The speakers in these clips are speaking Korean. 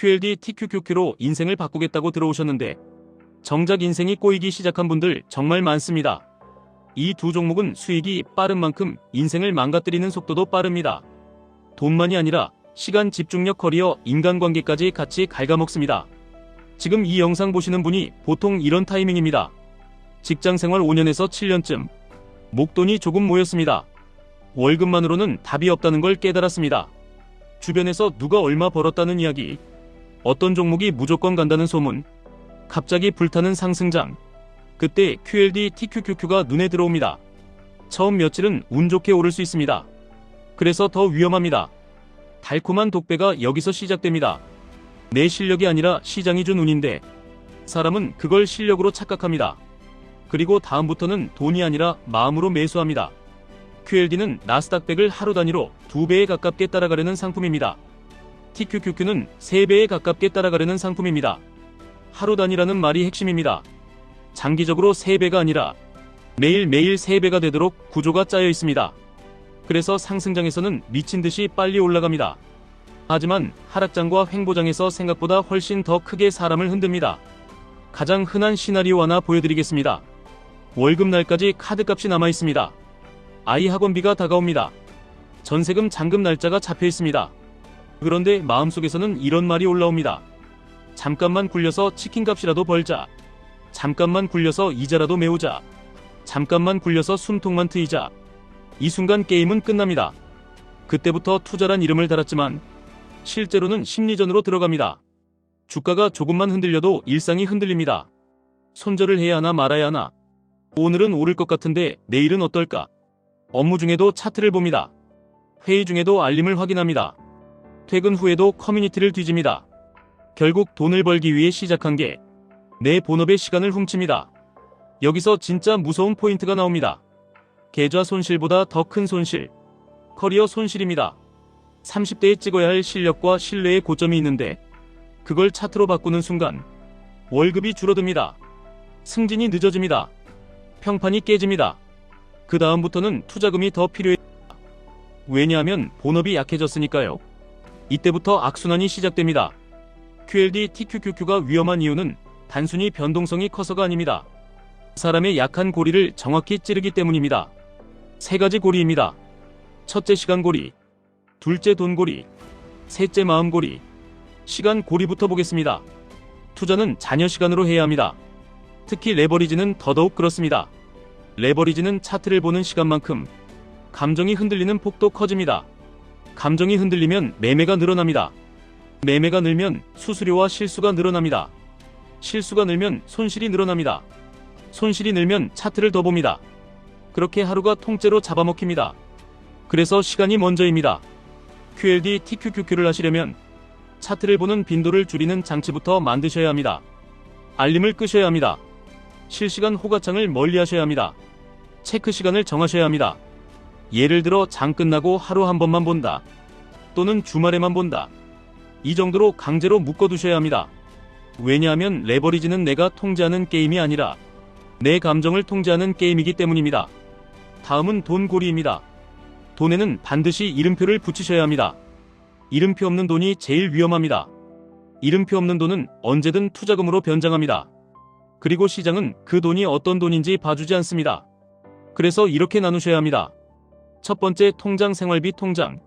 QLD TQQQ로 인생을 바꾸겠다고 들어오셨는데 정작 인생이 꼬이기 시작한 분들 정말 많습니다. 이 두 종목은 수익이 빠른 만큼 인생을 망가뜨리는 속도도 빠릅니다. 돈만이 아니라 시간, 집중력, 커리어, 인간관계까지 같이 갉아먹습니다. 지금 이 영상 보시는 분이 보통 이런 타이밍입니다. 직장생활 5년에서 7년쯤 목돈이 조금 모였습니다. 월급만으로는 답이 없다는 걸 깨달았습니다. 주변에서 누가 얼마 벌었다는 이야기, 어떤 종목이 무조건 간다는 소문, 갑자기 불타는 상승장. 그때 QLD TQQQ가 눈에 들어옵니다. 처음 며칠은 운 좋게 오를 수 있습니다. 그래서 더 위험합니다. 달콤한 독배가 여기서 시작됩니다. 내 실력이 아니라 시장이 준 운인데 사람은 그걸 실력으로 착각합니다. 그리고 다음부터는 돈이 아니라 마음으로 매수합니다. QLD는 나스닥 100을 하루 단위로 2배에 가깝게 따라가려는 상품입니다. TQQQ는 3배에 가깝게 따라가려는 상품입니다. 하루 단위라는 말이 핵심입니다. 장기적으로 3배가 아니라 매일매일 3배가 되도록 구조가 짜여 있습니다. 그래서 상승장에서는 미친듯이 빨리 올라갑니다. 하지만 하락장과 횡보장에서 생각보다 훨씬 더 크게 사람을 흔듭니다. 가장 흔한 시나리오 하나 보여드리겠습니다. 월급날까지 카드값이 남아있습니다. 아이 학원비가 다가옵니다. 전세금 잔금 날짜가 잡혀있습니다. 그런데 마음속에서는 이런 말이 올라옵니다. 잠깐만 굴려서 치킨값이라도 벌자. 잠깐만 굴려서 이자라도 메우자. 잠깐만 굴려서 숨통만 트이자. 이 순간 게임은 끝납니다. 그때부터 투자란 이름을 달았지만 실제로는 심리전으로 들어갑니다. 주가가 조금만 흔들려도 일상이 흔들립니다. 손절을 해야 하나 말아야 하나. 오늘은 오를 것 같은데 내일은 어떨까? 업무 중에도 차트를 봅니다. 회의 중에도 알림을 확인합니다. 퇴근 후에도 커뮤니티를 뒤집니다. 결국 돈을 벌기 위해 시작한 게 내 본업의 시간을 훔칩니다. 여기서 진짜 무서운 포인트가 나옵니다. 계좌 손실보다 더 큰 손실, 커리어 손실입니다. 30대에 찍어야 할 실력과 신뢰의 고점이 있는데 그걸 차트로 바꾸는 순간 월급이 줄어듭니다. 승진이 늦어집니다. 평판이 깨집니다. 그 다음부터는 투자금이 더 필요해집니다. 왜냐하면 본업이 약해졌으니까요. 이때부터 악순환이 시작됩니다. QLD TQQQ가 위험한 이유는 단순히 변동성이 커서가 아닙니다. 사람의 약한 고리를 정확히 찌르기 때문입니다. 3가지 고리입니다. 첫째 시간 고리, 둘째 돈 고리, 셋째 마음 고리. 시간 고리부터 보겠습니다. 투자는 자녀 시간으로 해야 합니다. 특히 레버리지는 더더욱 그렇습니다. 레버리지는 차트를 보는 시간만큼 감정이 흔들리는 폭도 커집니다. 감정이 흔들리면 매매가 늘어납니다. 매매가 늘면 수수료와 실수가 늘어납니다. 실수가 늘면 손실이 늘어납니다. 손실이 늘면 차트를 더 봅니다. 그렇게 하루가 통째로 잡아먹힙니다. 그래서 시간이 먼저입니다. QLD TQQQ를 하시려면 차트를 보는 빈도를 줄이는 장치부터 만드셔야 합니다. 알림을 끄셔야 합니다. 실시간 호가창을 멀리 하셔야 합니다. 체크 시간을 정하셔야 합니다. 예를 들어 장 끝나고 하루 한 번만 본다. 또는 주말에만 본다. 이 정도로 강제로 묶어두셔야 합니다. 왜냐하면 레버리지는 내가 통제하는 게임이 아니라 내 감정을 통제하는 게임이기 때문입니다. 다음은 돈 고리입니다. 돈에는 반드시 이름표를 붙이셔야 합니다. 이름표 없는 돈이 제일 위험합니다. 이름표 없는 돈은 언제든 투자금으로 변장합니다. 그리고 시장은 그 돈이 어떤 돈인지 봐주지 않습니다. 그래서 이렇게 나누셔야 합니다. 첫 번째 통장 생활비 통장,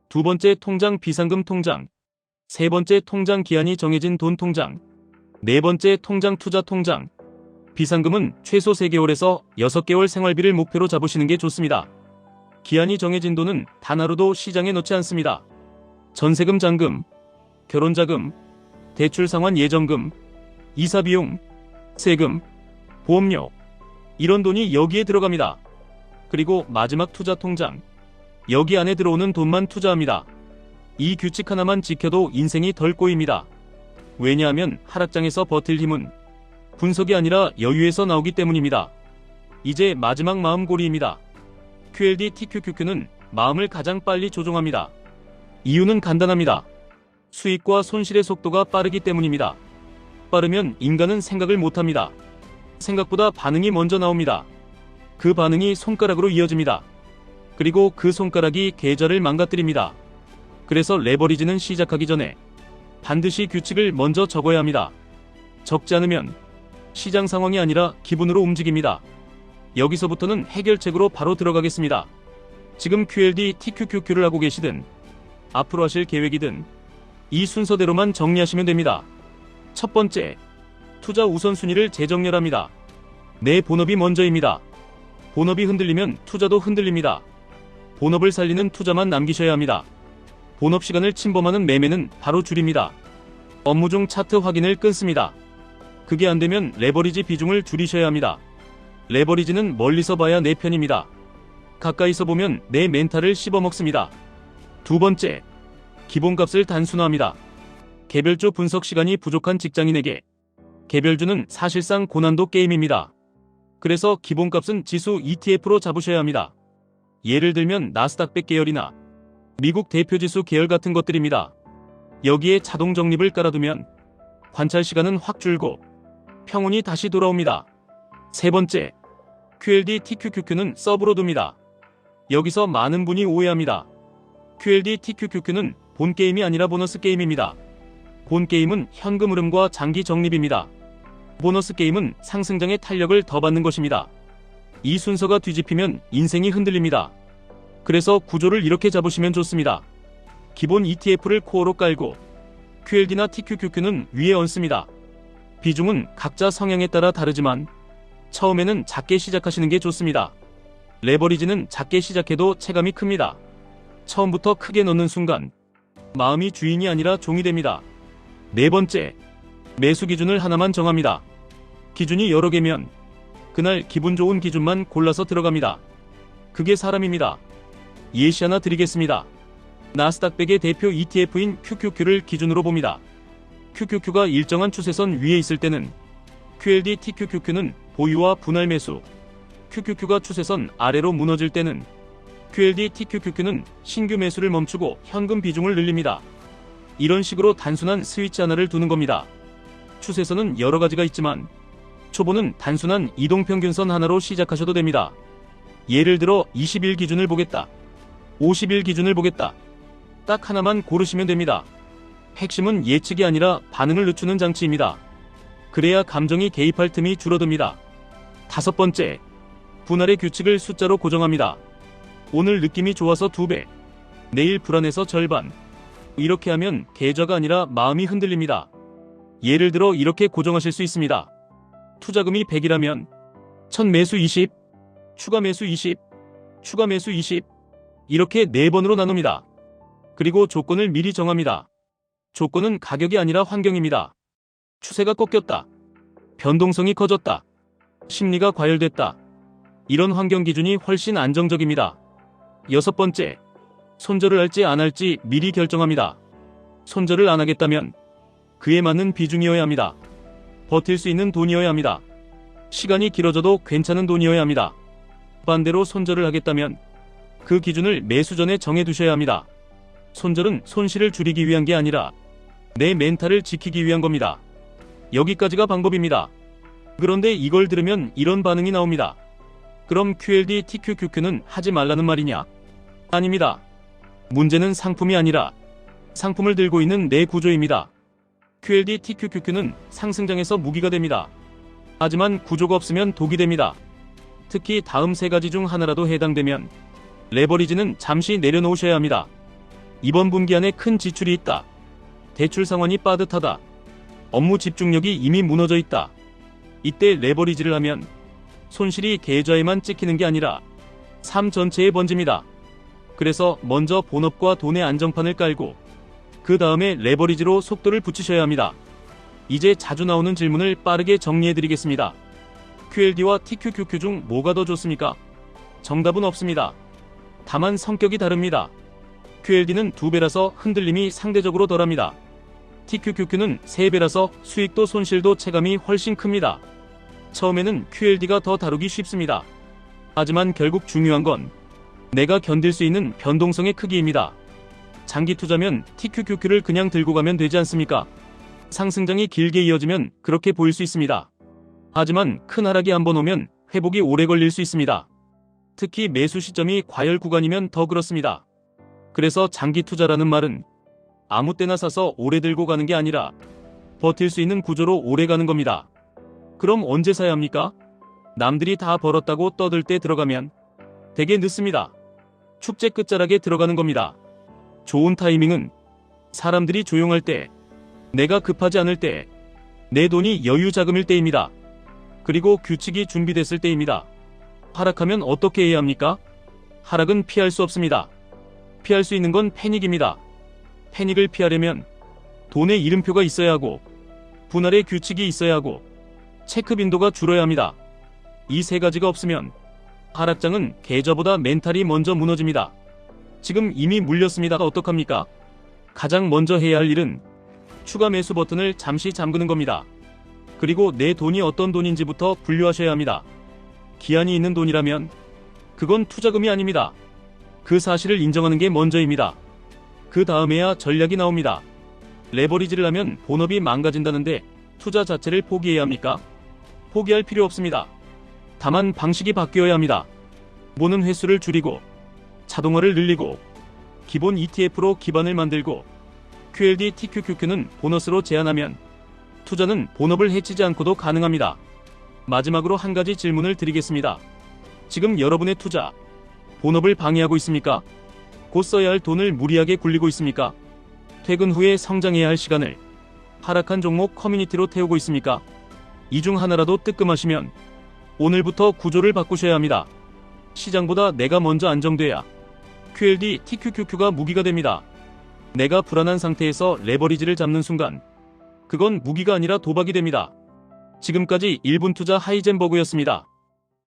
두 번째 통장 비상금 통장, 세 번째 통장 기한이 정해진 돈 통장, 네 번째 통장 투자 통장. 비상금은 최소 3개월에서 6개월 생활비를 목표로 잡으시는 게 좋습니다. 기한이 정해진 돈은 단 하루도 시장에 넣지 않습니다. 전세금 잔금, 결혼자금, 대출 상환 예정금, 이사비용, 세금, 보험료, 이런 돈이 여기에 들어갑니다. 그리고 마지막 투자 통장, 여기 안에 들어오는 돈만 투자합니다. 이 규칙 하나만 지켜도 인생이 덜 꼬입니다. 왜냐하면 하락장에서 버틸 힘은 분석이 아니라 여유에서 나오기 때문입니다. 이제 마지막 마음 고리입니다. QLD TQQQ는 마음을 가장 빨리 조종합니다. 이유는 간단합니다. 수익과 손실의 속도가 빠르기 때문입니다. 빠르면 인간은 생각을 못합니다. 생각보다 반응이 먼저 나옵니다. 그 반응이 손가락으로 이어집니다. 그리고 그 손가락이 계좌를 망가뜨립니다. 그래서 레버리지는 시작하기 전에 반드시 규칙을 먼저 적어야 합니다. 적지 않으면 시장 상황이 아니라 기분으로 움직입니다. 여기서부터는 해결책으로 바로 들어가겠습니다. 지금 QLD, TQQQ를 하고 계시든 앞으로 하실 계획이든 이 순서대로만 정리하시면 됩니다. 첫 번째, 투자 우선순위를 재정렬합니다. 내 본업이 먼저입니다. 본업이 흔들리면 투자도 흔들립니다. 본업을 살리는 투자만 남기셔야 합니다. 본업 시간을 침범하는 매매는 바로 줄입니다. 업무 중 차트 확인을 끊습니다. 그게 안되면 레버리지 비중을 줄이셔야 합니다. 레버리지는 멀리서 봐야 내 편입니다. 가까이서 보면 내 멘탈을 씹어먹습니다. 두 번째, 기본값을 단순화합니다. 개별주 분석 시간이 부족한 직장인에게 개별주는 사실상 고난도 게임입니다. 그래서 기본값은 지수 ETF로 잡으셔야 합니다. 예를 들면 나스닥 100 계열이나 미국 대표지수 계열 같은 것들입니다. 여기에 자동 적립을 깔아두면 관찰 시간은 확 줄고 평온이 다시 돌아옵니다. 세 번째, QLD, TQQQ는 서브로 둡니다. 여기서 많은 분이 오해합니다. QLD, TQQQ는 본 게임이 아니라 보너스 게임입니다. 본 게임은 현금 흐름과 장기 적립입니다. 보너스 게임은 상승장의 탄력을 더 받는 것입니다. 이 순서가 뒤집히면 인생이 흔들립니다. 그래서 구조를 이렇게 잡으시면 좋습니다. 기본 ETF를 코어로 깔고 QLD나 TQQQ는 위에 얹습니다. 비중은 각자 성향에 따라 다르지만 처음에는 작게 시작하시는 게 좋습니다. 레버리지는 작게 시작해도 체감이 큽니다. 처음부터 크게 넣는 순간 마음이 주인이 아니라 종이 됩니다. 네 번째, 매수 기준을 하나만 정합니다. 기준이 여러 개면 그날 기분 좋은 기준만 골라서 들어갑니다. 그게 사람입니다. 예시 하나 드리겠습니다. 나스닥 100의 대표 ETF인 QQQ를 기준으로 봅니다. QQQ가 일정한 추세선 위에 있을 때는 QLD, TQQQ는 보유와 분할 매수, QQQ가 추세선 아래로 무너질 때는 QLD, TQQQ는 신규 매수를 멈추고 현금 비중을 늘립니다. 이런 식으로 단순한 스위치 하나를 두는 겁니다. 추세선은 여러 가지가 있지만 초보는 단순한 이동평균선 하나로 시작하셔도 됩니다. 예를 들어 20일 기준을 보겠다, 50일 기준을 보겠다. 딱 하나만 고르시면 됩니다. 핵심은 예측이 아니라 반응을 늦추는 장치입니다. 그래야 감정이 개입할 틈이 줄어듭니다. 다섯 번째, 분할의 규칙을 숫자로 고정합니다. 오늘 느낌이 좋아서 2배, 내일 불안해서 절반. 이렇게 하면 계좌가 아니라 마음이 흔들립니다. 예를 들어 이렇게 고정하실 수 있습니다. 투자금이 100이라면 첫 매수 20, 추가 매수 20, 추가 매수 20 이렇게 4번으로 나눕니다. 그리고 조건을 미리 정합니다. 조건은 가격이 아니라 환경입니다. 추세가 꺾였다, 변동성이 커졌다, 심리가 과열됐다. 이런 환경 기준이 훨씬 안정적입니다. 여섯 번째, 손절을 할지 안 할지 미리 결정합니다. 손절을 안 하겠다면 그에 맞는 비중이어야 합니다. 버틸 수 있는 돈이어야 합니다. 시간이 길어져도 괜찮은 돈이어야 합니다. 반대로 손절을 하겠다면 그 기준을 매수 전에 정해두셔야 합니다. 손절은 손실을 줄이기 위한 게 아니라 내 멘탈을 지키기 위한 겁니다. 여기까지가 방법입니다. 그런데 이걸 들으면 이런 반응이 나옵니다. 그럼 QLD, TQQQ는 하지 말라는 말이냐? 아닙니다. 문제는 상품이 아니라 상품을 들고 있는 내 구조입니다. QLD, TQQQ는 상승장에서 무기가 됩니다. 하지만 구조가 없으면 독이 됩니다. 특히 다음 세 가지 중 하나라도 해당되면 레버리지는 잠시 내려놓으셔야 합니다. 이번 분기 안에 큰 지출이 있다, 대출 상환이 빠듯하다, 업무 집중력이 이미 무너져 있다. 이때 레버리지를 하면 손실이 계좌에만 찍히는 게 아니라 삶 전체에 번집니다. 그래서 먼저 본업과 돈의 안정판을 깔고 그 다음에 레버리지로 속도를 붙이셔야 합니다. 이제 자주 나오는 질문을 빠르게 정리해드리겠습니다. QLD와 TQQQ 중 뭐가 더 좋습니까? 정답은 없습니다. 다만 성격이 다릅니다. QLD는 2배라서 흔들림이 상대적으로 덜합니다. TQQQ는 3배라서 수익도 손실도 체감이 훨씬 큽니다. 처음에는 QLD가 더 다루기 쉽습니다. 하지만 결국 중요한 건 내가 견딜 수 있는 변동성의 크기입니다. 장기 투자면 TQQQ를 그냥 들고 가면 되지 않습니까? 상승장이 길게 이어지면 그렇게 보일 수 있습니다. 하지만 큰 하락이 한번 오면 회복이 오래 걸릴 수 있습니다. 특히 매수 시점이 과열 구간이면 더 그렇습니다. 그래서 장기 투자라는 말은 아무 때나 사서 오래 들고 가는 게 아니라 버틸 수 있는 구조로 오래 가는 겁니다. 그럼 언제 사야 합니까? 남들이 다 벌었다고 떠들 때 들어가면 되게 늦습니다. 축제 끝자락에 들어가는 겁니다. 좋은 타이밍은 사람들이 조용할 때, 내가 급하지 않을 때, 내 돈이 여유 자금일 때입니다. 그리고 규칙이 준비됐을 때입니다. 하락하면 어떻게 해야 합니까? 하락은 피할 수 없습니다. 피할 수 있는 건 패닉입니다. 패닉을 피하려면 돈의 이름표가 있어야 하고, 분할의 규칙이 있어야 하고, 체크 빈도가 줄어야 합니다. 이 세 가지가 없으면 하락장은 계좌보다 멘탈이 먼저 무너집니다. 지금 이미 물렸습니다가 어떡합니까? 가장 먼저 해야 할 일은 추가 매수 버튼을 잠시 잠그는 겁니다. 그리고 내 돈이 어떤 돈인지부터 분류하셔야 합니다. 기한이 있는 돈이라면 그건 투자금이 아닙니다. 그 사실을 인정하는 게 먼저입니다. 그 다음에야 전략이 나옵니다. 레버리지를 하면 본업이 망가진다는데 투자 자체를 포기해야 합니까? 포기할 필요 없습니다. 다만 방식이 바뀌어야 합니다. 모는 횟수를 줄이고 자동화를 늘리고 기본 ETF로 기반을 만들고 QLD TQQQ는 보너스로 제한하면 투자는 본업을 해치지 않고도 가능합니다. 마지막으로 한 가지 질문을 드리겠습니다. 지금 여러분의 투자, 본업을 방해하고 있습니까? 곧 써야 할 돈을 무리하게 굴리고 있습니까? 퇴근 후에 성장해야 할 시간을 하락한 종목 커뮤니티로 태우고 있습니까? 이 중 하나라도 뜨끔하시면 오늘부터 구조를 바꾸셔야 합니다. 시장보다 내가 먼저 안정돼야 QLD TQQQ가 무기가 됩니다. 내가 불안한 상태에서 레버리지를 잡는 순간 그건 무기가 아니라 도박이 됩니다. 지금까지 1분 투자 하이젠버그였습니다.